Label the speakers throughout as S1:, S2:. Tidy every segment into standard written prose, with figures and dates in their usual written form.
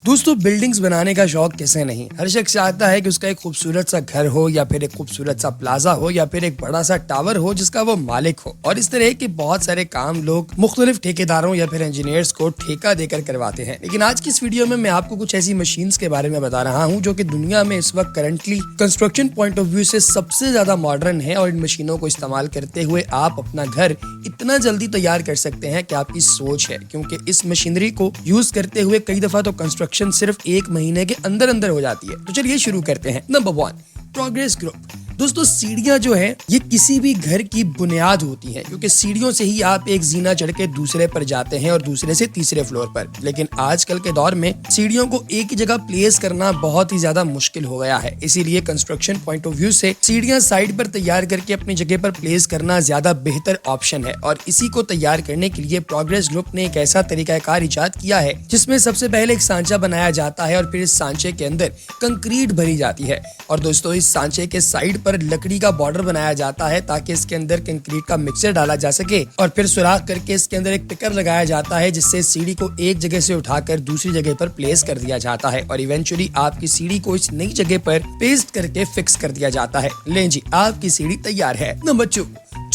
S1: दोस्तों बिल्डिंग्स बनाने का शौक किसे नहीं। हर शख्स चाहता है कि उसका एक खूबसूरत सा घर हो या फिर एक खूबसूरत सा प्लाजा हो या फिर एक बड़ा सा टावर हो जिसका वो मालिक हो। और इस तरह के बहुत सारे काम लोग मुख्तलिफ ठेकेदारों या फिर इंजीनियर्स को ठेका देकर करवाते हैं। लेकिन आज की इस वीडियो में मैं आपको कुछ ऐसी मशीन्स के बारे में बता रहा हूँ जो कि दुनिया में इस वक्त currently construction point of view से सबसे ज्यादा मॉडर्न है। और इन मशीनों को इस्तेमाल करते हुए आप अपना घर इतना जल्दी तैयार कर सकते हैं कि आपकी सोच है, क्योंकि इस मशीनरी को यूज करते हुए कई दफा तो कंस्ट्रक्शन सिर्फ 1 महीने के अंदर अंदर हो जाती है। तो चलिए शुरू करते हैं। Number 1, progress group. दोस्तों सीढ़ियां जो है ये किसी भी घर की बुनियाद होती है, क्योंकि सीढ़ियों से ही आप एक जीना चढ़ के दूसरे पर जाते हैं और दूसरे से तीसरे फ्लोर पर। लेकिन आजकल के दौर में सीढ़ियों को एक ही जगह प्लेस करना बहुत ही ज्यादा मुश्किल हो गया है। इसीलिए कंस्ट्रक्शन पॉइंट ऑफ व्यू से सीढ़ियां साइड पर तैयार करके अपनी जगह पर प्लेस करना ज्यादा बेहतर ऑप्शन है। और इसी को तैयार करने के लिए प्रोग्रेस ग्रुप ने एक ऐसा तरीकाकार इजाद किया है जिसमें सबसे पहले एक सांचा बनाया जाता है और फिर इस सांचे के अंदर कंक्रीट भरी जाती है। और दोस्तों इस सांचे के साइड पर लकड़ी का बॉर्डर बनाया जाता है ताकि इसके अंदर कंक्रीट का मिक्सचर डाला जा सके। और फिर सुराख करके इसके अंदर एक पिकर लगाया जाता है जिससे सीढ़ी को एक जगह से उठाकर दूसरी जगह पर प्लेस कर दिया जाता है। और इवेंचुअली आपकी सीढ़ी को इस नई जगह पर पेस्ट करके फिक्स कर दिया जाता है। लें जी, आपकी सीढ़ी तैयार है। Number 2,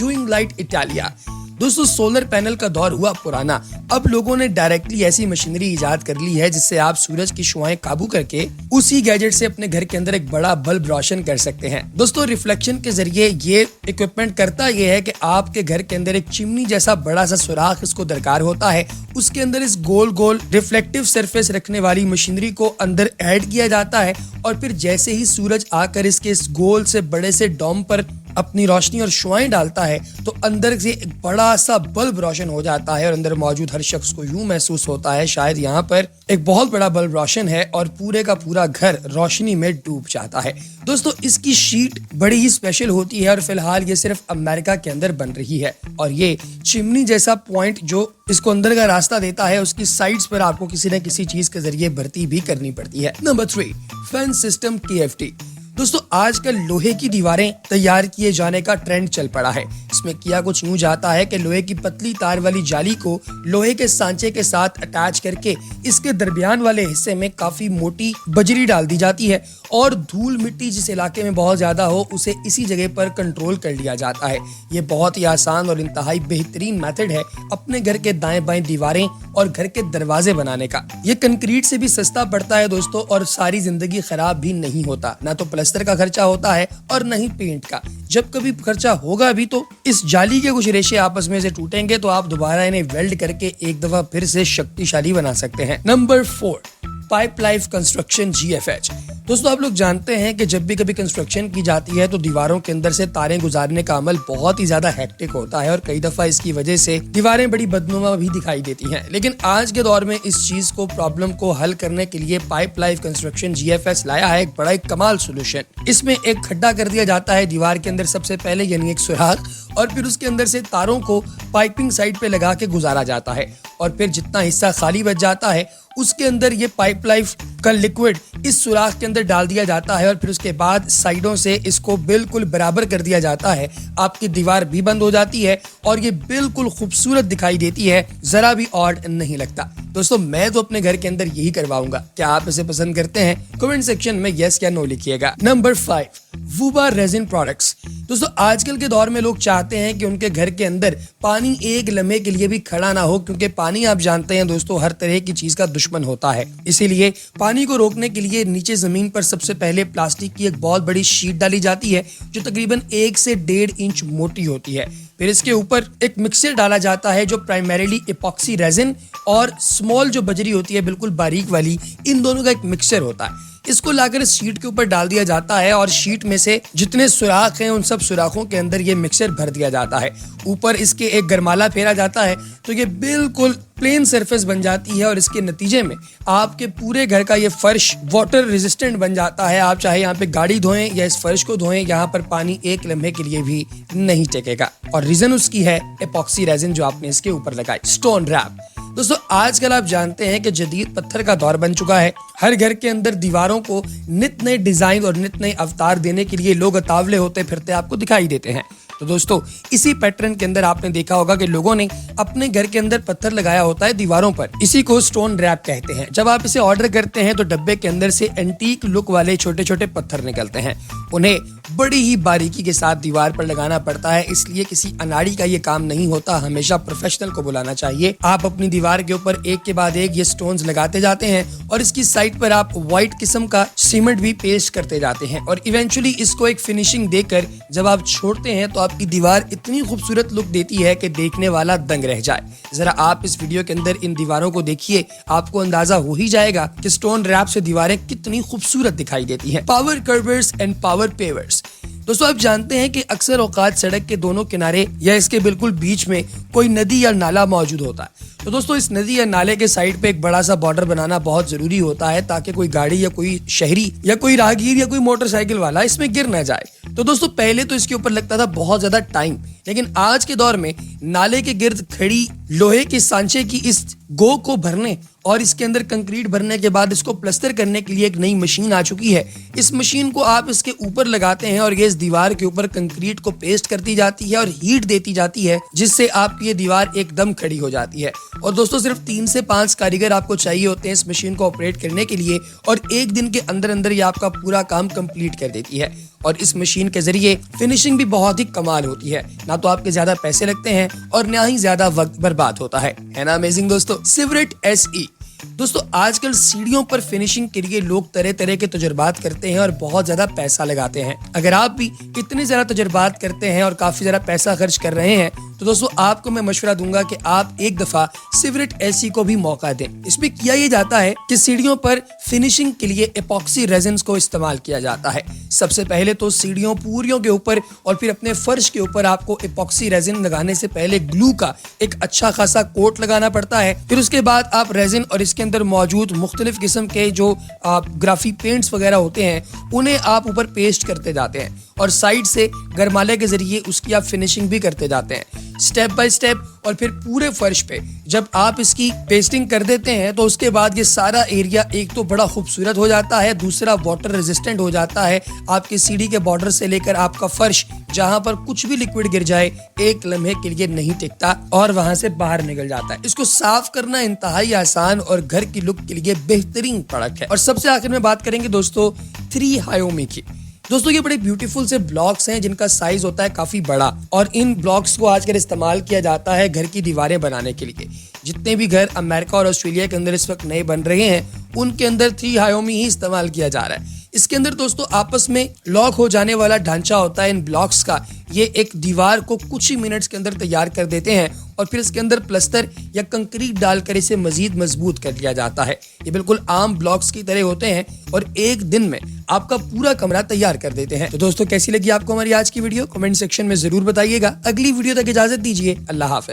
S1: doing light Italia. दोस्तों सोलर पैनल का दौर हुआ पुराना। अब लोगों ने डायरेक्टली ऐसी मशीनरी इजाद कर ली है जिससे आप सूरज की शुआएं काबू करके उसी गैजेट से अपने घर के अंदर एक बड़ा बल्ब रोशन कर सकते हैं। दोस्तों रिफ्लेक्शन के जरिए ये इक्विपमेंट करता ये है कि आपके घर के अंदर एक चिमनी जैसा बड़ा सा सुराख इसको दरकार होता है। उसके अंदर इस गोल गोल रिफ्लेक्टिव सरफेस रखने वाली मशीनरी को अंदर ऐड किया जाता है। और फिर जैसे ही सूरज आकर इसके इस गोल से बड़े से डोम पर अपनी रोशनी और शुआएं डालता है तो अंदर से एक बड़ा सा बल्ब रोशन हो जाता है। और अंदर मौजूद हर शख्स को यूं महसूस होता है शायद यहाँ पर एक बहुत बड़ा बल्ब रोशन है और पूरे का पूरा घर रोशनी में डूब जाता है। दोस्तों इसकी शीट बड़ी ही स्पेशल होती है और फिलहाल ये सिर्फ अमेरिका के अंदर बन रही है। और ये चिमनी जैसा पॉइंट जो इसको अंदर का रास्ता देता है उसकी साइड्स पर आपको किसी न किसी चीज के जरिए भर्ती भी करनी पड़ती है। Number 3, fence system TFT। दोस्तों आजकल लोहे की दीवारें तैयार किए जाने का ट्रेंड चल पड़ा है। इसमें किया कुछ यूं जाता है कि लोहे की पतली तार वाली जाली को लोहे के सांचे के साथ अटैच करके इसके दरमियान वाले हिस्से में काफी मोटी बजरी डाल दी जाती है और धूल मिट्टी जिस इलाके में बहुत ज्यादा हो उसे इसी जगह पर कंट्रोल कर लिया जाता है। ये बहुत ही आसान और इंतहाई बेहतरीन मेथड है अपने घर के दाएं बाएं दीवारें और घर के दरवाजे बनाने का। ये कंक्रीट से भी सस्ता पड़ता है दोस्तों और सारी जिंदगी खराब भी नहीं होता। ना तो प्लास्टर का खर्चा होता है और नहीं पेंट का। जब कभी खर्चा होगा भी तो इस जाली के कुछ रेशे आपस में से टूटेंगे तो आप दोबारा इन्हें वेल्ड करके एक दफा फिर से शक्तिशाली बना सकते हैं। Number 4, pipe life construction GFH। दोस्तों आप लोग जानते हैं कि जब भी कभी कंस्ट्रक्शन की जाती है तो दीवारों के अंदर से तारें गुजारने का अमल बहुत ही ज्यादा हेक्टिक होता है और कई दफा इसकी वजह से दीवारें बड़ी बदनुमा भी दिखाई देती हैं। लेकिन आज के दौर में इस चीज को प्रॉब्लम को हल करने के लिए पाइप लाइफ कंस्ट्रक्शन GFH लाया है एक बड़ा एक कमाल सोल्यूशन। इसमें एक खड्डा कर दिया जाता है दीवार के अंदर सबसे पहले, यानी एक सुराख, और फिर उसके अंदर से तारों को पाइपिंग साइड पे लगा के गुजारा जाता है। और फिर जितना हिस्सा खाली बच जाता है उसके अंदर ये पाइप लाइफ का लिक्विड इस सुराख के अंदर डाल दिया जाता है और फिर उसके बाद साइडों से इसको बिल्कुल बराबर कर दिया जाता है। आपकी दीवार भी बंद हो जाती है और ये बिल्कुल खूबसूरत दिखाई देती है, जरा भी ऑड नहीं लगता। दोस्तों मैं तो अपने घर के अंदर यही करवाऊंगा। क्या आप इसे पसंद करते हैं? कमेंट सेक्शन में यस या नो लिखिएगा। नंबर 5, वूबा रेजिन प्रोडक्ट्स। दोस्तों आजकल के दौर में लोग चाहते हैं कि उनके घर के अंदर पानी एक लम्हे के लिए भी खड़ा ना हो, क्योंकि पानी आप जानते हैं दोस्तों हर तरह की चीज का दुश्मन होता है। इसीलिए पानी को रोकने के लिए नीचे जमीन पर सबसे पहले प्लास्टिक की एक बहुत बड़ी शीट डाली जाती है जो तकरीबन 1 से 1.5 इंच मोटी होती है। फिर इसके ऊपर एक मिक्सचर डाला जाता है जो प्राइमरीली इपॉक्सी रेजिन और स्मॉल जो बजरी होती है बिल्कुल बारीक वाली, इन दोनों का एक मिक्सचर होता है। इसको लाकर इस शीट के ऊपर डाल दिया जाता है और शीट में से जितने सुराख हैं उन सब सुराखों के अंदर ये मिक्सचर भर दिया जाता है। ऊपर इसके एक गरमाला फेरा जाता है तो ये बिल्कुल प्लेन सरफेस बन जाती है और इसके नतीजे में आपके पूरे घर का ये फर्श वाटर रेजिस्टेंट बन जाता है। आप चाहे यहाँ पे गाड़ी धोएं या इस फर्श को धोएं, यहाँ पर पानी एक लम्हे के लिए भी नहीं टेकेगा। और रीजन उसकी है एपॉक्सी रेजिन जो आपने इसके ऊपर लगाई। Stone wrap. दोस्तों आजकल आप जानते हैं कि जदीद पत्थर का दौर बन चुका है। हर घर के अंदर दीवारों को नित नए डिजाइन और नित नए अवतार देने के लिए लोग अतावले होते फिरते आपको दिखाई देते हैं। तो दोस्तों इसी पैटर्न के अंदर आपने देखा होगा कि लोगों ने अपने घर के अंदर पत्थर लगाया होता है दीवारों पर। इसी को स्टोन रैप कहते हैं। जब आप इसे ऑर्डर करते हैं तो डब्बे के अंदर से एंटीक लुक वाले छोटे छोटे पत्थर निकलते हैं। उन्हें बड़ी ही बारीकी के साथ दीवार पर लगाना पड़ता है, इसलिए किसी अनाड़ी का ये काम नहीं होता। हमेशा प्रोफेशनल को बुलाना चाहिए। आप अपनी दीवार के ऊपर एक के बाद एक ये स्टोन्स लगाते जाते हैं और इसकी साइड पर आप व्हाइट किस्म का सीमेंट भी पेस्ट करते जाते हैं और इवेंचुअली इसको एक फिनिशिंग देकर जब आप छोड़ते हैं तो आपकी दीवार इतनी खूबसूरत लुक देती है कि देखने वाला दंग रह जाए। जरा आप इस वीडियो के अंदर इन दीवारों को देखिए, आपको अंदाजा हो ही जाएगा कि स्टोन रैप से दीवारें कितनी खूबसूरत दिखाई देती हैं। Power curbers and power pavers. दोस्तों आप जानते हैं कि अक्सर औकात सड़क के दोनों किनारे या इसके बिल्कुल बीच में कोई नदी या नाला मौजूद होता है। तो दोस्तों इस नदी या नाले के साइड पे एक बड़ा सा बॉर्डर बनाना बहुत जरूरी होता है ताकि कोई गाड़ी या कोई शहरी या कोई राहगीर या कोई मोटरसाइकिल वाला इसमें गिर न जाए। तो दोस्तों पहले तो इसके ऊपर लगता था बहुत ज्यादा टाइम, लेकिन आज के दौर में नाले के गिर्द खड़ी लोहे के सांचे की इस गो को भरने और इसके अंदर कंक्रीट भरने के बाद इसको प्लास्टर करने के लिए एक नई मशीन आ चुकी है। इस मशीन को आप इसके ऊपर लगाते हैं और ये इस दीवार के ऊपर कंक्रीट को पेस्ट करती जाती है और हीट देती जाती है, जिससे आपकी ये दीवार एकदम खड़ी हो जाती है। और दोस्तों सिर्फ 3 से 5 कारीगर आपको चाहिए होते हैं इस मशीन को ऑपरेट करने के लिए और एक दिन के अंदर अंदर ये आपका पूरा काम कंप्लीट कर देती है। और इस मशीन के जरिए फिनिशिंग भी बहुत ही कमाल होती है। ना तो आपके ज्यादा पैसे लगते हैं और ना ही ज्यादा वक्त बर्बाद होता है ना अमेजिंग दोस्तों। सिवरेट SE। दोस्तों आजकल सीढ़ियों पर फिनिशिंग के लिए लोग तरह तरह के तजुर्बात करते हैं और बहुत ज्यादा पैसा लगाते हैं। अगर आप भी इतने ज्यादा तजुर्बात करते हैं और काफी ज्यादा पैसा खर्च कर रहे हैं तो दोस्तों आपको मैं मशवरा दूंगा कि आप एक दफा सिवरेट SE को भी मौका दें। इसमें किया ये जाता है कि सीढ़ियों पर फिनिशिंग के लिए एपॉक्सी रेजिन्स को इस्तेमाल किया जाता है। सबसे पहले तो सीढ़ियों पूरियों के ऊपर और फिर अपने फर्श के ऊपर आपको एपॉक्सी रेजिन लगाने से पहले ग्लू का एक अच्छा खासा कोट लगाना पड़ता है। फिर उसके बाद आप रेजिन और इसके अंदर मौजूद मुख्तलिफ किस्म के जो ग्राफी पेंट्स वगैरह होते हैं उन्हें आप ऊपर पेस्ट करते जाते हैं और साइड से गरमाले के जरिए उसकी आप फिनिशिंग भी करते जाते हैं स्टेप बाय स्टेप। और फिर पूरे फर्श पे जब आप इसकी पेस्टिंग कर देते हैं तो उसके बाद ये सारा एरिया एक तो बड़ा खूबसूरत हो जाता है, दूसरा वाटर रेजिस्टेंट हो जाता है। आपकी सीढ़ी के बॉर्डर से लेकर आपका फर्श जहां पर कुछ भी लिक्विड गिर जाए एक लम्हे के लिए नहीं टिकता और वहां से बाहर निकल जाता है। इसको साफ करना इंतहाई आसान और घर की लुक के लिए बेहतरीन प्रोडक्ट है। और सबसे आखिर में बात करेंगे दोस्तों 3 हायोमी की। दोस्तों ये बड़े ब्यूटीफुल से ब्लॉक्स हैं जिनका साइज होता है काफी बड़ा और इन ब्लॉक्स को आजकल इस्तेमाल किया जाता है घर की दीवारें बनाने के लिए। जितने भी घर अमेरिका और ऑस्ट्रेलिया के अंदर इस वक्त नए बन रहे हैं उनके अंदर 3 हायोमी ही इस्तेमाल किया जा रहा है। इसके अंदर दोस्तों आपस में लॉक हो जाने वाला ढांचा होता है इन ब्लॉक्स का। ये एक दीवार को कुछ ही मिनट्स के अंदर तैयार कर देते हैं और फिर इसके अंदर प्लास्टर या कंक्रीट डालकर इसे मजीद मजबूत कर लिया जाता है। ये बिल्कुल आम ब्लॉक्स की तरह होते हैं और एक दिन में आपका पूरा कमरा तैयार कर देते हैं। तो दोस्तों कैसी लगी आपको हमारी आज की वीडियो? कमेंट सेक्शन में जरूर बताइएगा। अगली वीडियो तक इजाजत दीजिए। अल्लाह हाफ़िज़।